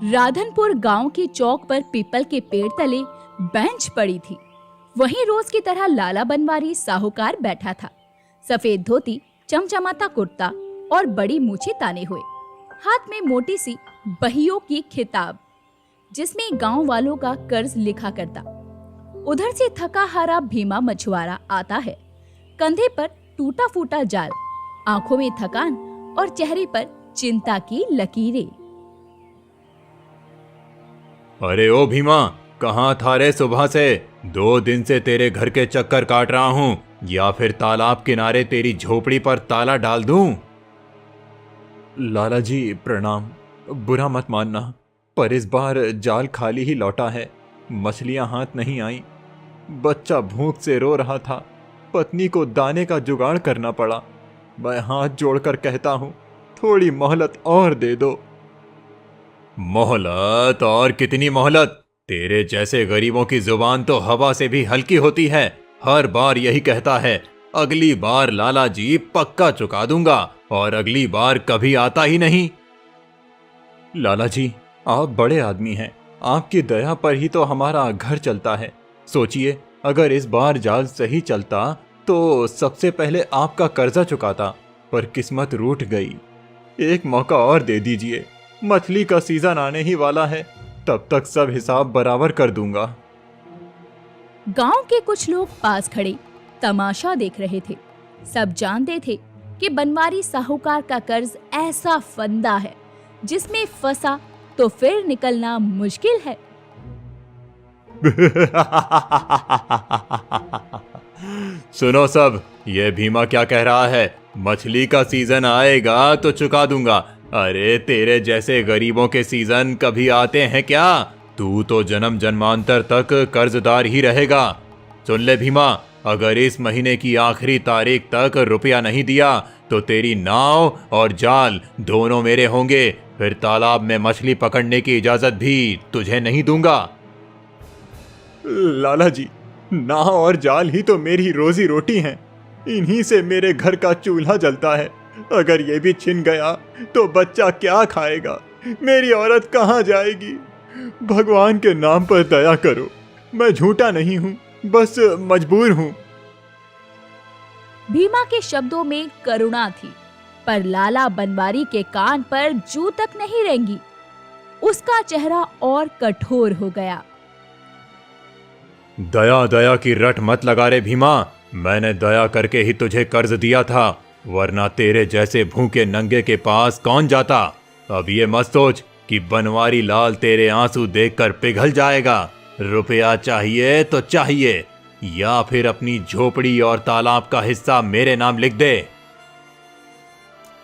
राधनपुर गांव के चौक पर पीपल के पेड़ तले बेंच पड़ी थी। वहीं रोज की तरह लाला बनवारी साहूकार बैठा था। सफेद धोती, चमचमाता कुर्ता और बड़ी मूछें ताने हुए, हाथ में मोटी सी बहियों की किताब जिसमें गांव वालों का कर्ज लिखा करता। उधर से थका हारा भीमा मछुआरा आता है, कंधे पर टूटा फूटा जाल, आंखों में थकान और चेहरे पर चिंता की लकीरें। अरे ओ भीमा, कहाँ था रे सुबह से? 2 दिन से तेरे घर के चक्कर काट रहा हूँ, या फिर तालाब किनारे तेरी झोपड़ी पर ताला डाल दूं? लाला जी प्रणाम, बुरा मत मानना, पर इस बार जाल खाली ही लौटा है, मछलियां हाथ नहीं आई। बच्चा भूख से रो रहा था, पत्नी को दाने का जुगाड़ करना पड़ा। मैं हाथ जोड़कर कहता हूँ, थोड़ी मोहलत और दे दो। मोहलत? और कितनी मोहलत? तेरे जैसे गरीबों की जुबान तो हवा से भी हल्की होती है। हर बार यही कहता है, अगली बार लाला जी पक्का चुका दूंगा, और अगली बार कभी आता ही नहीं। लाला जी, आप बड़े आदमी हैं, आपकी दया पर ही तो हमारा घर चलता है। सोचिए, अगर इस बार जाल सही चलता तो सबसे पहले आपका कर्जा चुकाता, पर किस्मत रूठ गई। एक मौका और दे दीजिए, मछली का सीजन आने ही वाला है, तब तक सब हिसाब बराबर कर दूंगा। गांव के कुछ लोग पास खड़े तमाशा देख रहे थे। सब जानते थे कि बनवारी साहूकार का कर्ज ऐसा फंदा है जिसमें फंसा तो फिर निकलना मुश्किल है। सुनो सब, ये भीमा क्या कह रहा है? मछली का सीजन आएगा तो चुका दूंगा। अरे तेरे जैसे गरीबों के सीजन कभी आते हैं क्या? तू तो जन्म जन्मांतर तक कर्जदार ही रहेगा। सुन ले भीमा, अगर इस महीने की आखिरी तारीख तक रुपया नहीं दिया तो तेरी नाव और जाल दोनों मेरे होंगे। फिर तालाब में मछली पकड़ने की इजाजत भी तुझे नहीं दूंगा। लाला जी, नाव और जाल ही तो मेरी रोजी रोटी हैं। इन्हीं से मेरे घर का चूल्हा जलता है। अगर ये भी छिन गया तो बच्चा क्या खाएगा? मेरी औरत कहाँ जाएगी? भगवान के नाम पर दया करो, मैं झूठा नहीं हूँ, बस मजबूर हूँ। भीमा के शब्दों में करुणा थी, पर लाला बनवारी के कान पर जू तक नहीं रेंगी। उसका चेहरा और कठोर हो गया। दया दया की रट मत लगा रे भीमा, मैंने दया करके ही तुझे कर्ज दिया था, वरना तेरे जैसे भूखे नंगे के पास कौन जाता। अब ये मत सोच कि बनवारी लाल तेरे आंसू देखकर पिघल जाएगा। रुपया चाहिए तो चाहिए, या फिर अपनी झोपड़ी और तालाब का हिस्सा मेरे नाम लिख दे।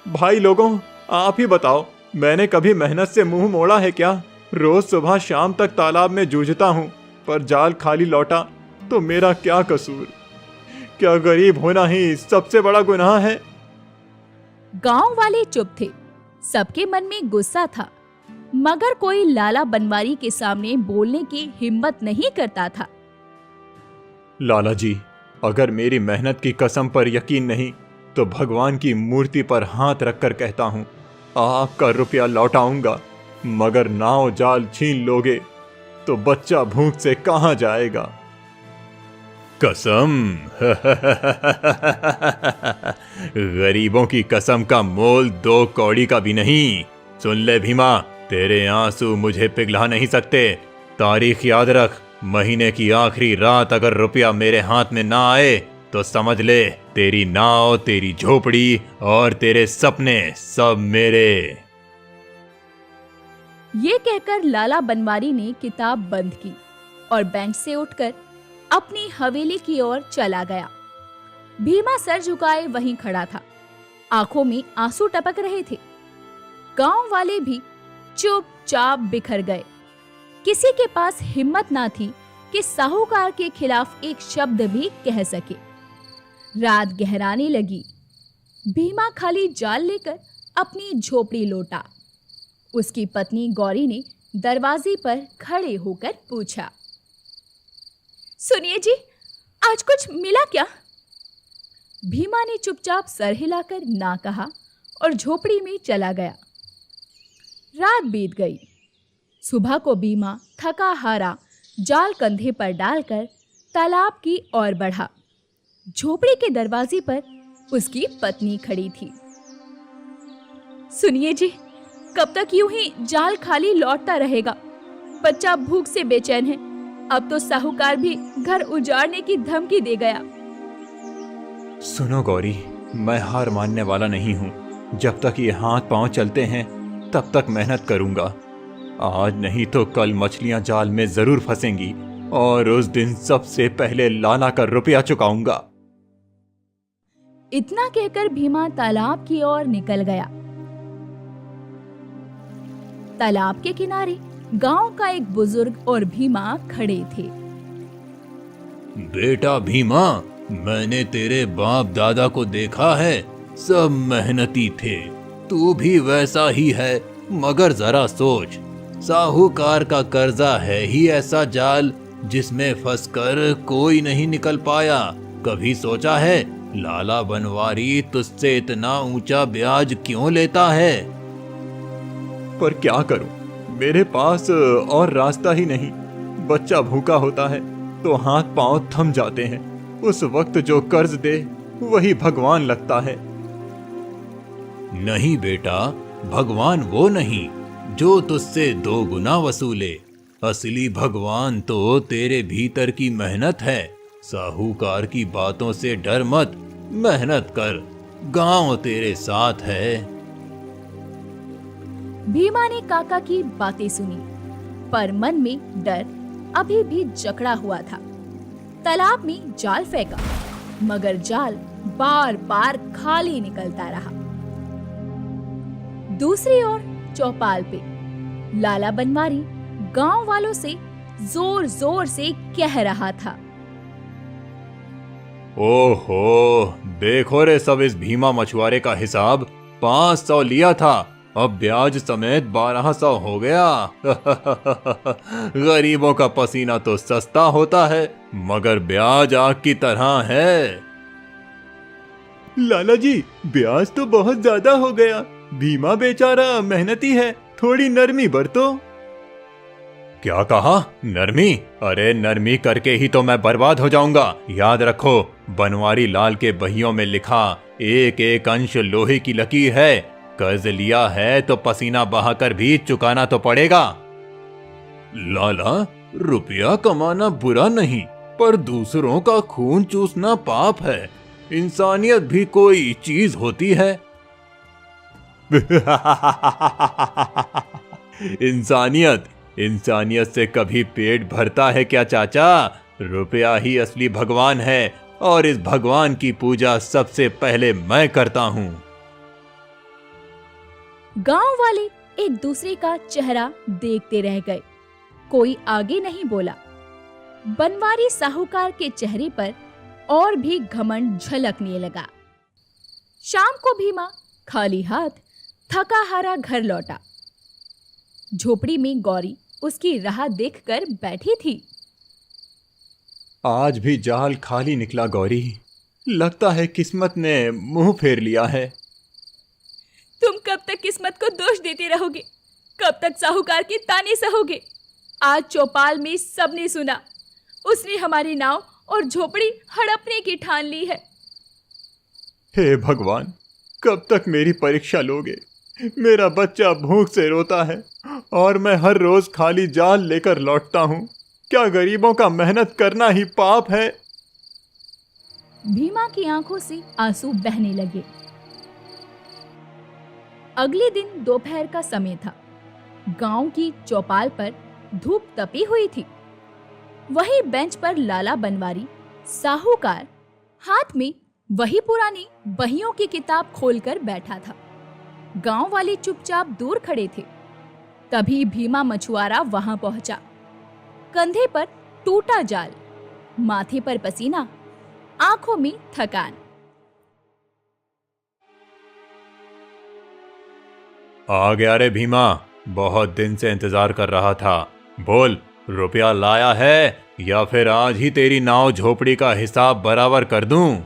भाई लोगों, आप ही बताओ, मैंने कभी मेहनत से मुंह मोड़ा है क्या? रोज सुबह शाम तक तालाब में जूझता हूँ, पर जाल खाली लौटा तो मेरा क्या कसूर? क्या गरीब होना ही सबसे बड़ा गुनाह है? गांव वाले चुप थे। सबके मन में गुस्सा था, मगर कोई लाला बनवारी के सामने बोलने की हिम्मत नहीं करता था। लाला जी, अगर मेरी मेहनत की कसम पर यकीन नहीं तो भगवान की मूर्ति पर हाथ रखकर कहता हूँ, आपका रुपया लौटाऊंगा, मगर नाव जाल छीन लोगे तो बच्चा भूख से कहां जाएगा? कसम? गरीबों की कसम का मोल 2 कौड़ी का भी नहीं। सुन ले भीमा, तेरे आंसू मुझे पिघला नहीं सकते। तारीख याद रख, महीने की आखिरी रात अगर रुपया मेरे हाथ में ना आए तो समझ ले, तेरी नाव, तेरी झोपड़ी और तेरे सपने सब मेरे। ये कहकर लाला बनवारी ने किताब बंद की और बेंच से उठकर अपनी हवेली की ओर चला गया। भीमा सर झुकाए वहीं खड़ा था, आंखों में आंसू टपक रहे थे। गांव वाले भी चुपचाप बिखर गए। किसी के पास हिम्मत ना थी कि साहूकार के खिलाफ एक शब्द भी कह सके। रात गहराने लगी। भीमा खाली जाल लेकर अपनी झोपड़ी लौटा। उसकी पत्नी गौरी ने दरवाजे पर खड़े होकर पूछा, सुनिए जी, आज कुछ मिला क्या? भीमा ने चुपचाप सर हिलाकर ना कहा और झोपड़ी में चला गया। रात बीत गई। सुबह को भीमा थका हारा जाल कंधे पर डालकर तालाब की ओर बढ़ा। झोपड़ी के दरवाजे पर उसकी पत्नी खड़ी थी। सुनिए जी, कब तक यूं ही जाल खाली लौटता रहेगा? बच्चा भूख से बेचैन है। अब तो साहूकार भी घर उजाड़ने की धमकी दे गया। सुनो गौरी, मैं हार मानने वाला नहीं हूँ। जब तक ये हाथ पांव चलते हैं तब तक मेहनत करूंगा। आज नहीं तो कल मछलियां जाल में जरूर फंसेंगी और उस दिन सबसे पहले लाला का रुपया चुकाऊंगा। इतना कहकर भीमा तालाब की ओर निकल गया। तालाब के किनारे गांव का एक बुजुर्ग और भीमा खड़े थे। बेटा भीमा, मैंने तेरे बाप दादा को देखा है, सब मेहनती थे। तू भी वैसा ही है, मगर जरा सोच, साहूकार का कर्जा है ही ऐसा जाल जिसमें फंसकर कोई नहीं निकल पाया। कभी सोचा है लाला बनवारी तुझसे इतना ऊंचा ब्याज क्यों लेता है? पर क्या करूं, मेरे पास और रास्ता ही नहीं। बच्चा भूखा होता है तो हाथ पांव थम जाते हैं। उस वक्त जो कर्ज दे वही भगवान लगता है। नहीं बेटा, भगवान वो नहीं जो तुझसे 2 गुना वसूले। असली भगवान तो तेरे भीतर की मेहनत है। साहूकार की बातों से डर मत, मेहनत कर, गांव तेरे साथ है। भीमा ने काका की बातें सुनी, पर मन में डर अभी भी जकड़ा हुआ था। तालाब में जाल फेंका, मगर जाल बार बार खाली निकलता रहा। दूसरी ओर चौपाल पे लाला बनवारी गांव वालों से जोर जोर से कह रहा था। ओहो, देखो रे सब इस भीमा मछुआरे का हिसाब। 500 लिया था, अब ब्याज समेत 1200 हो गया। गरीबों का पसीना तो सस्ता होता है, मगर ब्याज आग की तरह है। लाला जी, ब्याज तो बहुत ज्यादा हो गया। भीमा बेचारा मेहनती है, थोड़ी नरमी बरतो। क्या कहा? नरमी? अरे नरमी करके ही तो मैं बर्बाद हो जाऊंगा। याद रखो, बनवारी लाल के बहियों में लिखा एक एक अंश लोहे की लकीर है। कर्ज लिया है तो पसीना बहाकर भी चुकाना तो पड़ेगा। लाला, रुपया कमाना बुरा नहीं, पर दूसरों का खून चूसना पाप है। इंसानियत भी कोई चीज होती है। इंसानियत से कभी पेट भरता है क्या चाचा? रुपया ही असली भगवान है और इस भगवान की पूजा सबसे पहले मैं करता हूँ। गांव वाले एक दूसरे का चेहरा देखते रह गए। कोई आगे नहीं बोला। बनवारी साहूकार के चेहरे पर और भी घमंड झलकने लगा। शाम को भीमा खाली हाथ थका हारा घर लौटा। झोपड़ी में गौरी उसकी राह देखकर बैठी थी। आज भी जाल खाली निकला गौरी। लगता है किस्मत ने मुंह फेर लिया है। तुम कब तक किस्मत को दोष देते रहोगे? कब तक साहूकार के ताने सहोगे? आज चौपाल में सबने सुना, उसने हमारी नाव और झोपड़ी हड़पने की ठान ली है। हे भगवान, कब तक मेरी परीक्षा लोगे? मेरा बच्चा भूख से रोता है और मैं हर रोज खाली जाल लेकर लौटता हूँ। क्या गरीबों का मेहनत करना ही पाप है? भीमा की आंखों से आंसू बहने लगे। अगले दिन दोपहर का समय था। गांव की चौपाल पर धूप तपी हुई थी। वही बेंच पर लाला बनवारी साहूकार हाथ में वही पुरानी बहियों की किताब खोलकर बैठा था। गांव वाले चुपचाप दूर खड़े थे। तभी भीमा मछुआरा वहां पहुंचा। कंधे पर टूटा जाल, माथे पर पसीना, आंखों में थकान। आ गया रे भीमा, बहुत दिन से इंतजार कर रहा था। बोल, रुपया लाया है या फिर आज ही तेरी नाव झोपड़ी का हिसाब बराबर कर दूं?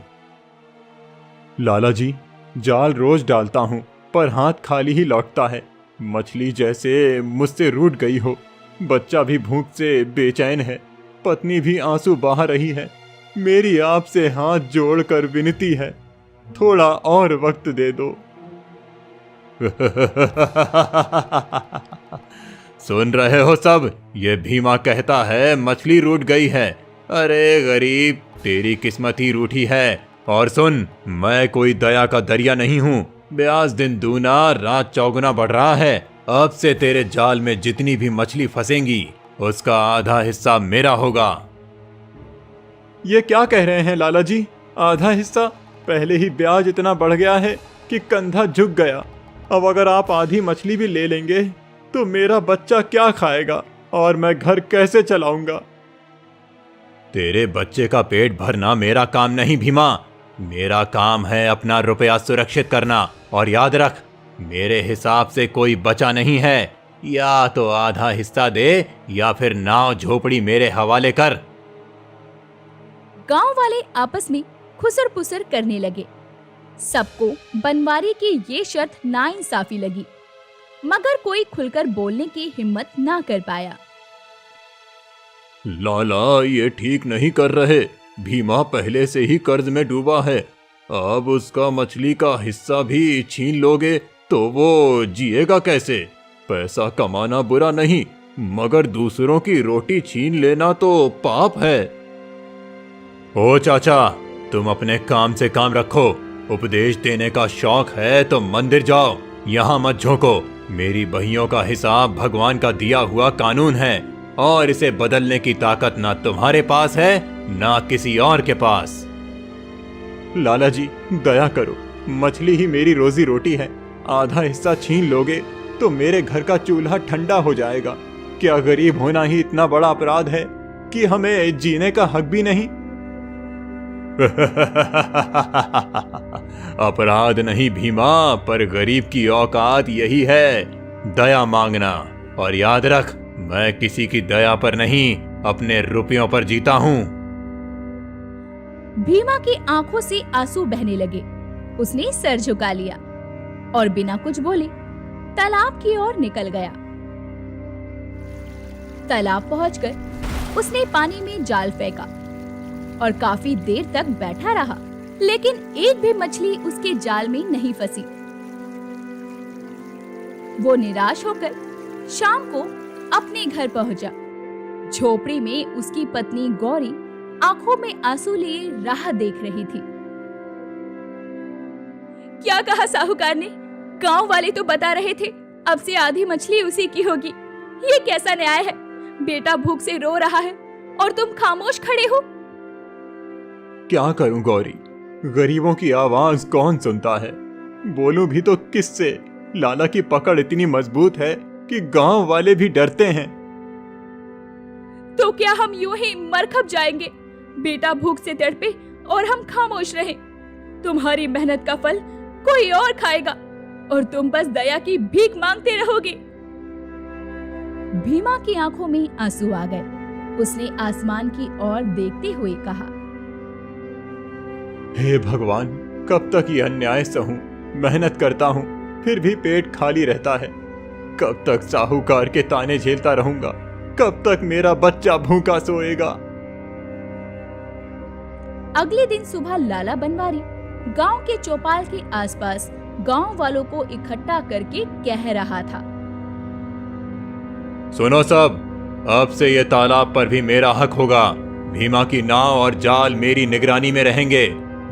लाला जी, जाल रोज डालता हूं पर हाथ खाली ही लौटता है। मछली जैसे मुझसे रूठ गई हो। बच्चा भी भूख से बेचैन है, पत्नी भी आंसू बहा रही है। मेरी आपसे हाथ जोड़कर विनती है, थोड़ा और वक्त दे दो। सुन रहे हो सब, ये भीमा कहता है मछली रूठ गई है। अरे गरीब, तेरी किस्मत ही रूठी है। और सुन, मैं कोई दया का दरिया नहीं हूँ। ब्याज दिन दूना रात चौगुना बढ़ रहा है। अब से तेरे जाल में जितनी भी मछली फंसेंगी उसका आधा हिस्सा मेरा होगा। ये क्या कह रहे हैं लाला जी? आधा हिस्सा? पहले ही ब्याज इतना बढ़ गया है कि कंधा झुक गया। अब अगर आप आधी मछली भी ले लेंगे तो मेरा बच्चा क्या खाएगा और मैं घर कैसे चलाऊंगा? तेरे बच्चे का पेट भरना मेरा काम नहीं भीमा। मेरा काम है अपना रुपया सुरक्षित करना। और याद रख, मेरे हिसाब से कोई बचा नहीं है। या तो आधा हिस्सा दे या फिर नाव झोपड़ी मेरे हवाले कर। गांव वाले आपस में खुसर पुसर करने लगे। सबको बनवारी की ये शर्त नाइंसाफी लगी, मगर कोई खुलकर बोलने की हिम्मत ना कर पाया। लाला, ये ठीक नहीं कर रहे। भीमा पहले से ही कर्ज में डूबा है। अब उसका मछली का हिस्सा भी छीन लोगे तो वो जिएगा कैसे? पैसा कमाना बुरा नहीं, मगर दूसरों की रोटी छीन लेना तो पाप है। ओ चाचा, तुम अपने काम से काम रखो। उपदेश देने का शौक है तो मंदिर जाओ, यहाँ मत झोंको। मेरी बहियों का हिसाब भगवान का दिया हुआ कानून है और इसे बदलने की ताकत ना तुम्हारे पास है ना किसी और के पास। लाला जी, दया करो, मछली ही मेरी रोजी रोटी है। आधा हिस्सा छीन लोगे तो मेरे घर का चूल्हा ठंडा हो जाएगा। क्या गरीब होना ही इतना बड़ा अपराध है कि हमें जीने का हक भी नहीं? अपराध नहीं भीमा, पर गरीब की औकात यही है, दया मांगना। और याद रख, मैं किसी की दया पर नहीं, अपने रुपयों पर जीता हूँ। भीमा की आंखों से आंसू बहने लगे। उसने सर झुका लिया और बिना कुछ बोले तालाब की ओर निकल गया। तालाब पहुंचकर उसने पानी में जाल फेंका और काफी देर तक बैठा रहा, लेकिन एक भी मछली उसके जाल में नहीं फंसी। वो निराश होकर शाम को अपने घर पहुंचा। झोपड़ी में उसकी पत्नी गौरी आंखों में आंसू लिए राह देख रही थी। क्या कहा साहूकार ने? गांव वाले तो बता रहे थे अब से आधी मछली उसी की होगी। ये कैसा न्याय है? बेटा भूख से रो रहा है और तुम खामोश खड़े हो। क्या करूं गौरी, गरीबों की आवाज कौन सुनता है? बोलूं भी तो किससे? लाला की पकड़ इतनी मजबूत है कि गांव वाले भी डरते हैं। तो क्या हम यूं ही मर खप जाएंगे? बेटा भूख से तड़पे और हम खामोश रहें। तुम्हारी मेहनत का फल कोई और खाएगा और तुम बस दया की भीख मांगते रहोगे। भीमा की आंखों में आंसू आ गए। उसने आसमान की ओर देखते हुए कहा, हे भगवान, कब तक ये अन्याय सहूं? मेहनत करता हूं फिर भी पेट खाली रहता है। कब तक साहूकार के ताने झेलता रहूंगा? कब तक मेरा बच्चा भूखा सोएगा? अगले दिन सुबह लाला बनवारी गांव के चौपाल के आसपास गांव वालों को इकट्ठा करके कह रहा था, सुनो सब, अब से ये तालाब पर भी मेरा हक होगा। भीमा की नाव और जाल मेरी निगरानी में रहेंगे।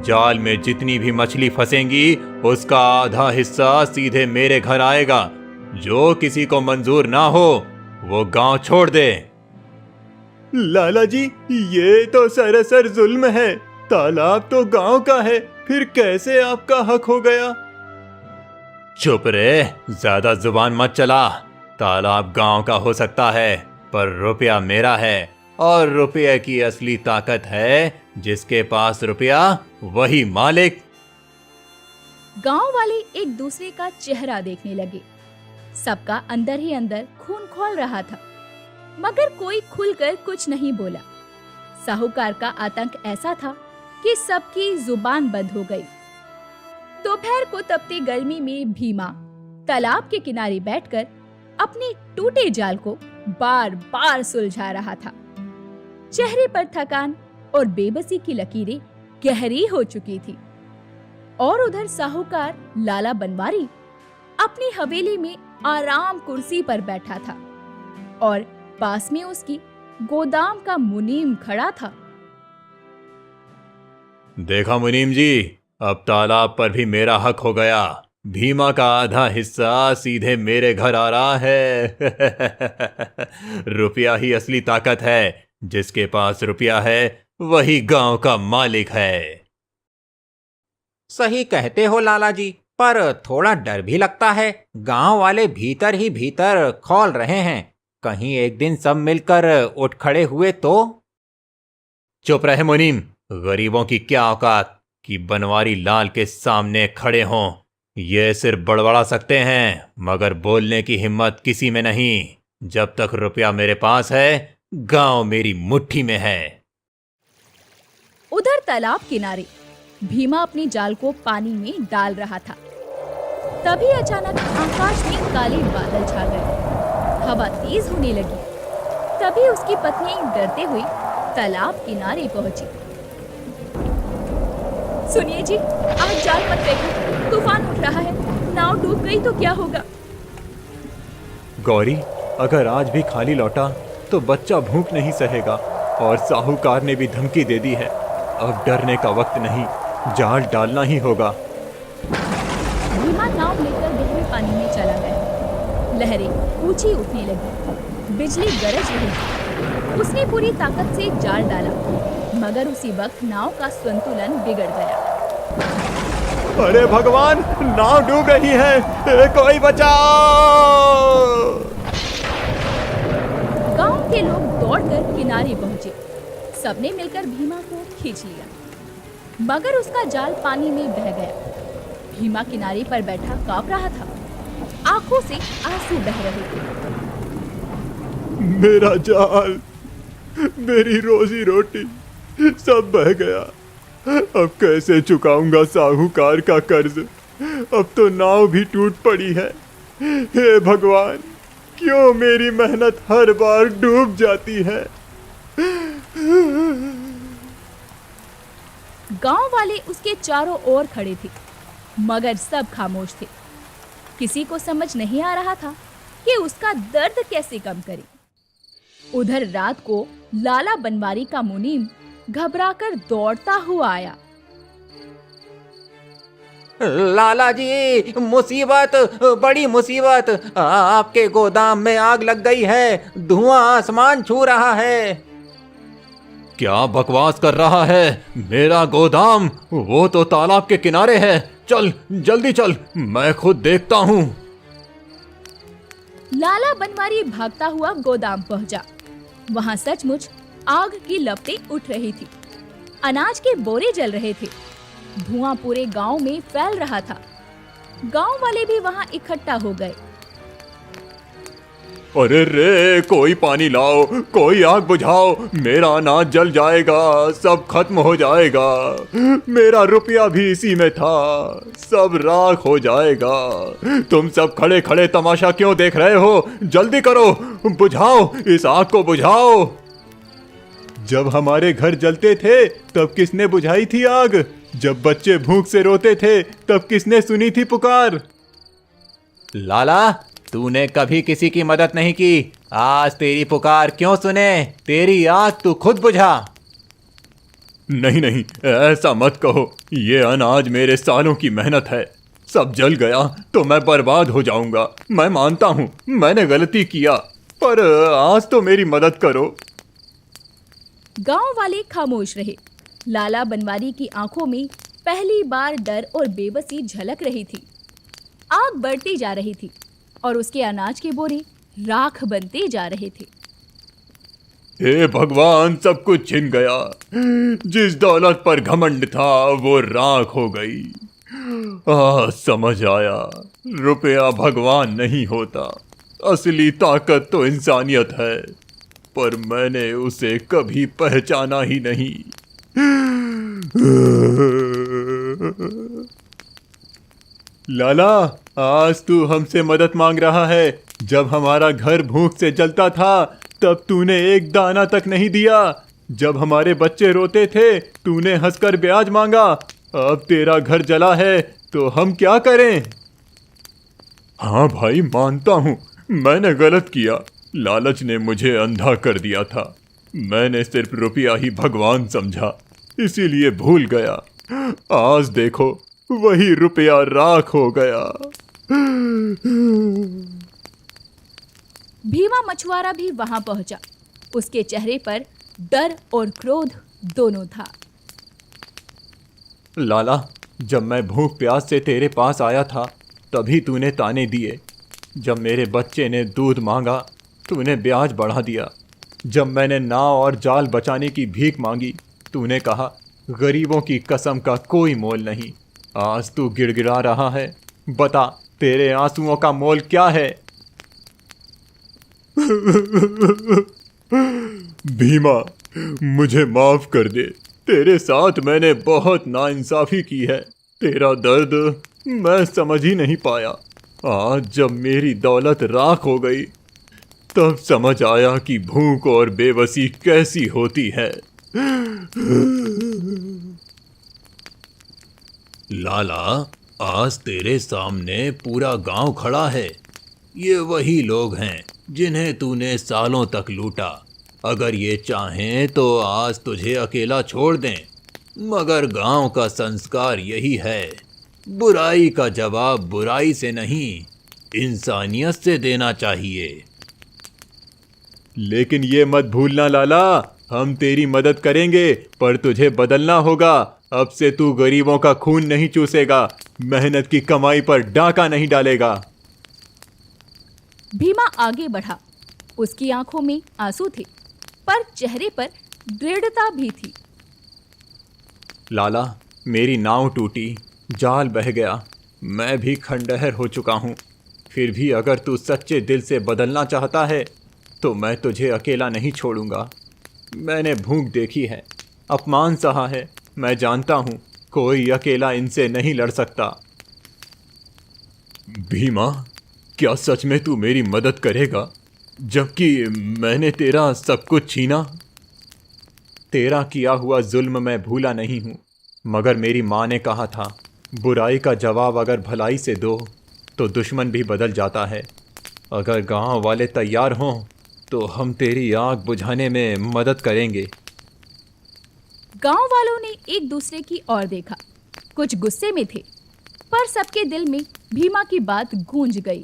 जाल में जितनी भी मछली फंसेंगी उसका आधा हिस्सा सीधे मेरे घर आएगा। जो किसी को मंजूर ना हो वो गांव छोड़ दे। लाला जी, ये तो सरासर जुल्म है। तालाब तो गांव का है, फिर कैसे आपका हक हो गया? चुप रे, ज्यादा जुबान मत चला। तालाब गांव का हो सकता है पर रुपया मेरा है, और रुपये की असली ताकत है जिसके पास रुपया वही मालिक। गांव वाले एक दूसरे का चेहरा देखने लगे। सबका अंदर ही अंदर खून खौल रहा था, मगर कोई खुलकर कुछ नहीं बोला। साहूकार का आतंक ऐसा था कि सबकी जुबान बंद हो गई। दोपहर को तपती गर्मी में भीमा तालाब के किनारे बैठकर अपने टूटे जाल को बार बार सुलझा रहा था। चेहरे पर थकान और बेबसी की लकीरें गहरी हो चुकी थी। और उधर साहूकार लाला बनवारी अपनी हवेली में आराम कुर्सी पर बैठा था और पास में उसकी गोदाम का मुनीम खड़ा था। देखा मुनीम जी, अब तालाब पर भी मेरा हक हो गया। भीमा का आधा हिस्सा सीधे मेरे घर आ रहा है। रुपया ही असली ताकत है। जिसके पास रुपया है वही गांव का मालिक है। सही कहते हो लाला जी, पर थोड़ा डर भी लगता है। गांव वाले भीतर ही भीतर खौल रहे हैं, कहीं एक दिन सब मिलकर उठ खड़े हुए तो। चुप रहे मुनीम। गरीबों की क्या औकात कि बनवारी लाल के सामने खड़े हों। ये सिर्फ बड़बड़ा सकते हैं मगर बोलने की हिम्मत किसी में नहीं। जब तक रुपया मेरे पास है गांव मेरी मुट्ठी में है। उधर तालाब किनारे भीमा अपने जाल को पानी में डाल रहा था। तभी अचानक आकाश में काले बादल छा गए। हवा तेज होने लगी। तभी उसकी पत्नी डरते हुए तालाब किनारे पहुंची। सुनिए जी, आज जाल मत फेंको, तूफान उठ रहा है। नाव डूब गई तो क्या होगा? गौरी, अगर आज भी खाली लौटा तो बच्चा भूख नहीं सहेगा और साहूकार ने भी धमकी दे दी है। अब डरने का वक्त नहीं, जाल डालना ही होगा। भीमा नाव लेकर गहरे पानी में चला गया। लहरें ऊंची उठने लगी, बिजली गरज रही थी। उसने पूरी ताकत से जाल डाला, मगर उसी वक्त नाव का संतुलन बिगड़ गया। अरे भगवान, नाव डूब रही है, कोई बचाओ! गांव के लोग दौड़कर किनारे पहुंचे। सबने मिलकर भीमा को खींच लिया, मगर उसका जाल पानी में बह गया। भीमा किनारे पर बैठा कांप रहा था, आंखों से आंसू बह रहे थे। मेरा जाल, मेरी रोजी रोटी सब बह गया। अब कैसे चुकाऊंगा साहूकार का कर्ज? अब तो नाव भी टूट पड़ी है। हे भगवान, क्यों मेरी मेहनत हर बार डूब जाती है? गांव वाले उसके चारों ओर खड़े थे, मगर सब खामोश थे। किसी को समझ नहीं आ रहा था कि उसका दर्द कैसे कम करे। उधर रात को लाला बनवारी का मुनीम घबराकर दौड़ता हुआ आया। लाला जी, मुसीबत, बड़ी मुसीबत। आपके गोदाम में आग लग गई है, धुआं आसमान छू रहा है। क्या बकवास कर रहा है? मेरा गोदाम वो तो तालाब के किनारे है। चल जल्दी चल, मैं खुद देखता हूँ। लाला बनवारी भागता हुआ गोदाम पहुंचा। वहां सचमुच आग की लपटें उठ रही थी। अनाज के बोरे जल रहे थे। धुआं पूरे गांव में फैल रहा था। गांव वाले भी वहां इकट्ठा हो गए। अरे रे, कोई पानी लाओ, कोई आग बुझाओ, मेरा अनाज जल जाएगा, सब खत्म हो जाएगा। मेरा रुपया भी इसी में था, सब राख हो जाएगा। तुम सब खड़े खड़े तमाशा क्यों देख रहे हो? जल्दी करो, बुझाओ, इस आग को बुझाओ। जब हमारे घर जलते थे तब किसने बुझाई थी आग? जब बच्चे भूख से रोते थे तब किसने सुनी थी पुकार? लाला, तूने कभी किसी की मदद नहीं की, आज तेरी पुकार क्यों सुने? तेरी आग तू खुद बुझा। नहीं नहीं, ऐसा मत कहो। ये अनाज मेरे सालों की मेहनत है। सब जल गया तो मैं बर्बाद हो जाऊंगा। मैं मानता हूँ मैंने गलती किया, पर आज तो मेरी मदद करो। गांव वाले खामोश रहे। लाला बनवारी की आंखों में पहली बार डर और बेबसी झलक रही थी। आग बढ़ती जा रही थी और उसके अनाज के बोरे राख बनते जा रहे थे। हे भगवान, सब कुछ छिन गया। जिस दौलत पर घमंड था वो राख हो गई। समझ आया, रुपया भगवान नहीं होता, असली ताकत तो इंसानियत है, पर मैंने उसे कभी पहचाना ही नहीं। लाला, आज तू हमसे मदद मांग रहा है, जब हमारा घर भूख से जलता था तब तूने एक दाना तक नहीं दिया। जब हमारे बच्चे रोते थे तूने हंसकर ब्याज मांगा। अब तेरा घर जला है तो हम क्या करें? हाँ भाई, मानता हूँ मैंने गलत किया। लालच ने मुझे अंधा कर दिया था। मैंने सिर्फ रुपया ही भगवान समझा, इसीलिए भूल गया। आज देखो वही रुपया राख हो गया। भीमा मछुआरा भी वहां पहुंचा। उसके चेहरे पर डर और क्रोध दोनों था। लाला, जब मैं भूख प्यास से तेरे पास आया था तभी तूने ताने दिए। जब मेरे बच्चे ने दूध मांगा तूने ब्याज बढ़ा दिया। जब मैंने नाव और जाल बचाने की भीख मांगी तूने कहा गरीबों की कसम का कोई मोल नहीं। आज तू गिड़गिड़ा रहा है, बता तेरे आंसुओं का मोल क्या है? भीमा, मुझे माफ कर दे। तेरे साथ मैंने बहुत नाइंसाफी की है। तेरा दर्द मैं समझ ही नहीं पाया। आज जब मेरी दौलत राख हो गई तब समझ आया कि भूख और बेबसी कैसी होती है। लाला, आज तेरे सामने पूरा गांव खड़ा है। ये वही लोग हैं जिन्हें तूने सालों तक लूटा। अगर ये चाहें तो आज तुझे अकेला छोड़ दें, मगर गांव का संस्कार यही है, बुराई का जवाब बुराई से नहीं, इंसानियत से देना चाहिए। लेकिन ये मत भूलना लाला, हम तेरी मदद करेंगे पर तुझे बदलना होगा। अब से तू गरीबों का खून नहीं चूसेगा, मेहनत की कमाई पर डाका नहीं डालेगा। भीमा आगे बढ़ा। उसकी आंखों में आंसू थे पर चेहरे पर दृढ़ता भी थी। लाला, मेरी नाव टूटी, जाल बह गया, मैं भी खंडहर हो चुका हूँ। फिर भी अगर तू सच्चे दिल से बदलना चाहता है तो मैं तुझे अकेला नहीं छोड़ूंगा। मैंने भूख देखी है, अपमान सहा है, मैं जानता हूँ कोई अकेला इनसे नहीं लड़ सकता। भीमा, क्या सच में तू मेरी मदद करेगा जबकि मैंने तेरा सब कुछ छीना? तेरा किया हुआ जुल्म मैं भूला नहीं हूँ, मगर मेरी माँ ने कहा था बुराई का जवाब अगर भलाई से दो तो दुश्मन भी बदल जाता है। अगर गांव वाले तैयार हों तो हम तेरी आग बुझाने में मदद करेंगे। गांव वालों ने एक दूसरे की ओर देखा। कुछ गुस्से में थे पर सबके दिल में भीमा की बात गूंज गई।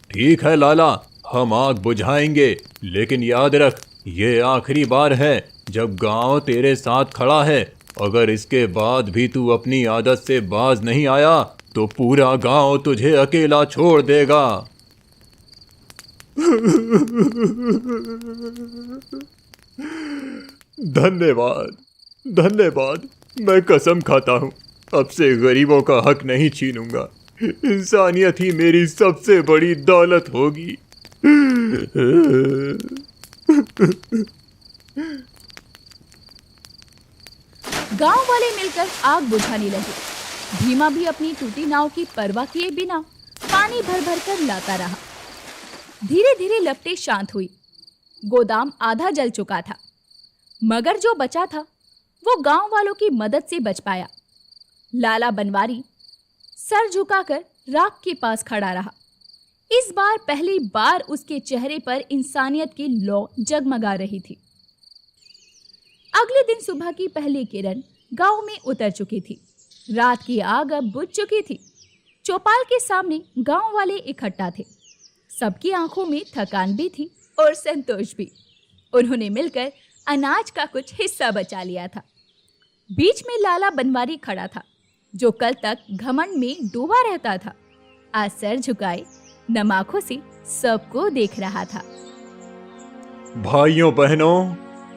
ठीक है लाला, हम आग बुझाएंगे, लेकिन याद रख ये आखिरी बार है जब गांव तेरे साथ खड़ा है। अगर इसके बाद भी तू अपनी आदत से बाज नहीं आया तो पूरा गांव तुझे अकेला छोड़ देगा। धन्यवाद, धन्यवाद। मैं कसम खाता हूँ अब से गरीबों का हक नहीं छीनूंगा। इंसानियत ही मेरी सबसे बड़ी दौलत होगी। गांव वाले मिलकर आग बुझाने लगे। भीमा भी अपनी टूटी नाव की परवाह किए बिना पानी भर भर कर लाता रहा। धीरे धीरे लपटें शांत हुई। गोदाम आधा जल चुका था, मगर जो बचा था वो गांव वालों की मदद से बच पाया। लाला बनवारी सर झुकाकर राख के पास खड़ा रहा। इस बार पहली बार उसके चेहरे पर इंसानियत की लौ जगमगा रही थी। अगले दिन सुबह की पहली किरण गांव में उतर चुकी थी। रात की आग अब बुझ चुकी थी। चौपाल के सामने गांव वाले इकट्ठा थे। सबकी आंखों में थकान भी थी और संतोष भी। उन्होंने मिलकर अनाज का कुछ हिस्सा बचा लिया था। बीच में लाला बनवारी खड़ा था, जो कल तक घमंड में डूबा रहता था। आज सर झुकाए नम आंखों से सबको देख रहा था। भाइयों बहनों,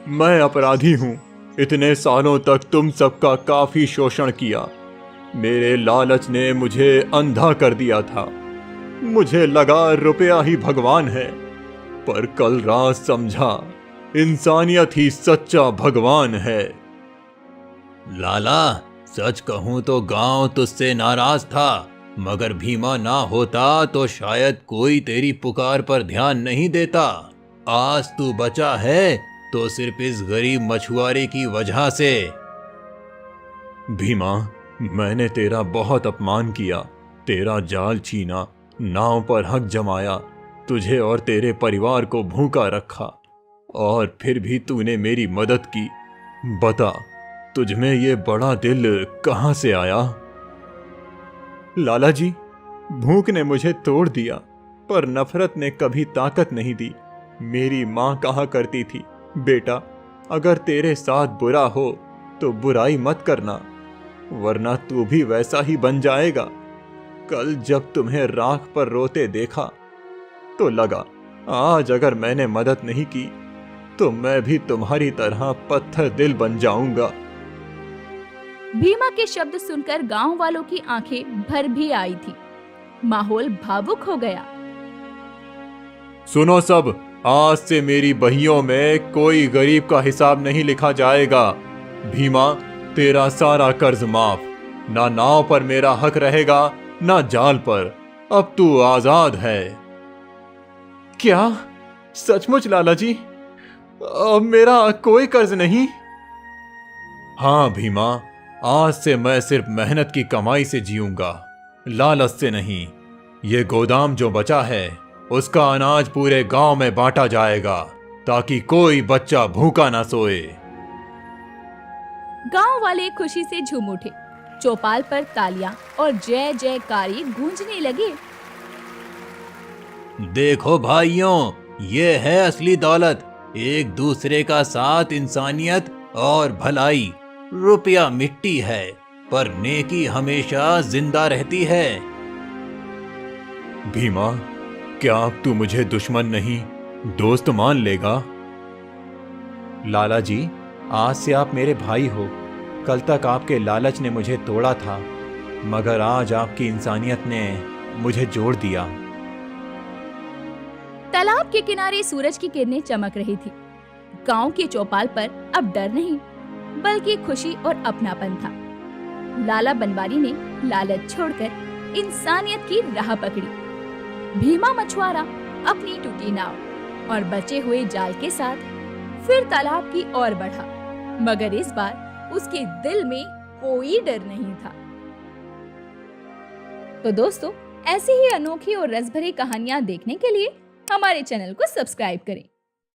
मैं अपराधी हूँ। इतने सालों तक तुम सबका काफी शोषण किया। मेरे लालच ने मुझे अंधा कर दिया था। मुझे लगा रुपया ही भगवान है, पर कल रात समझा इंसानियत ही सच्चा भगवान है। लाला, सच कहूं तो गांव तुझसे नाराज था। मगर भीमा ना होता तो शायद कोई तेरी पुकार पर ध्यान नहीं देता। आज तू बचा है तो सिर्फ इस गरीब मछुआरे की वजह से। भीमा, मैंने तेरा बहुत अपमान किया, तेरा जाल छीना, नाव पर हक जमाया, तुझे और तेरे परिवार को भूखा रखा, और फिर भी तूने मेरी मदद की। बता, तुझमें ये बड़ा दिल कहां से आया? लाला जी, भूख ने मुझे तोड़ दिया, पर नफरत ने कभी ताकत नहीं दी। मेरी माँ कहा करती थी, बेटा, अगर तेरे साथ बुरा हो तो बुराई मत करना, वरना तू भी वैसा ही बन जाएगा। कल जब तुम्हें राख पर रोते देखा तो लगा, आज अगर मैंने मदद नहीं की तो मैं भी तुम्हारी तरह पत्थर दिल बन जाऊंगा। भीमा के शब्द सुनकर गांव वालों की आंखें भर भी आई थी। माहौल भावुक हो गया। सुनो सब, आज से मेरी बहियों में कोई गरीब का हिसाब नहीं लिखा जाएगा। भीमा, तेरा सारा कर्ज माफ। ना नाव पर मेरा हक रहेगा, ना जाल पर। अब तू आजाद है। क्या सचमुच लाला जी? अब मेरा कोई कर्ज नहीं? हाँ भीमा, आज से मैं सिर्फ मेहनत की कमाई से जीऊंगा, लालच से नहीं। ये गोदाम जो बचा है उसका अनाज पूरे गांव में बांटा जाएगा, ताकि कोई बच्चा भूखा ना सोए। गांव वाले खुशी से झूम उठे। चौपाल पर तालियां और जय जयकारी गूंजने लगे। देखो भाइयों, ये है असली दौलत, एक दूसरे का साथ, इंसानियत और भलाई। रुपया मिट्टी है, पर नेकी हमेशा जिंदा रहती है। भीमा, क्या अब तू मुझे दुश्मन नहीं, दोस्त मान लेगा? लाला जी, आज से आप मेरे भाई हो। कल तक आपके लालच ने मुझे तोड़ा था, मगर आज आपकी इंसानियत ने मुझे जोड़ दिया। तालाब के किनारे सूरज की किरणें चमक रही थी। गांव की चौपाल पर अब डर नहीं, बल्कि खुशी और अपनापन था। लाला बनवारी ने लालच छोड़कर इंसानियत की राह पकड़ी। भीमा मछुआरा अपनी टूटी नाव और बचे हुए जाल के साथ फिर तालाब की ओर बढ़ा, मगर इस बार उसके दिल में कोई डर नहीं था। तो दोस्तों, ऐसी ही अनोखी और रस भरी कहानियां देखने के लिए हमारे चैनल को सब्सक्राइब करें।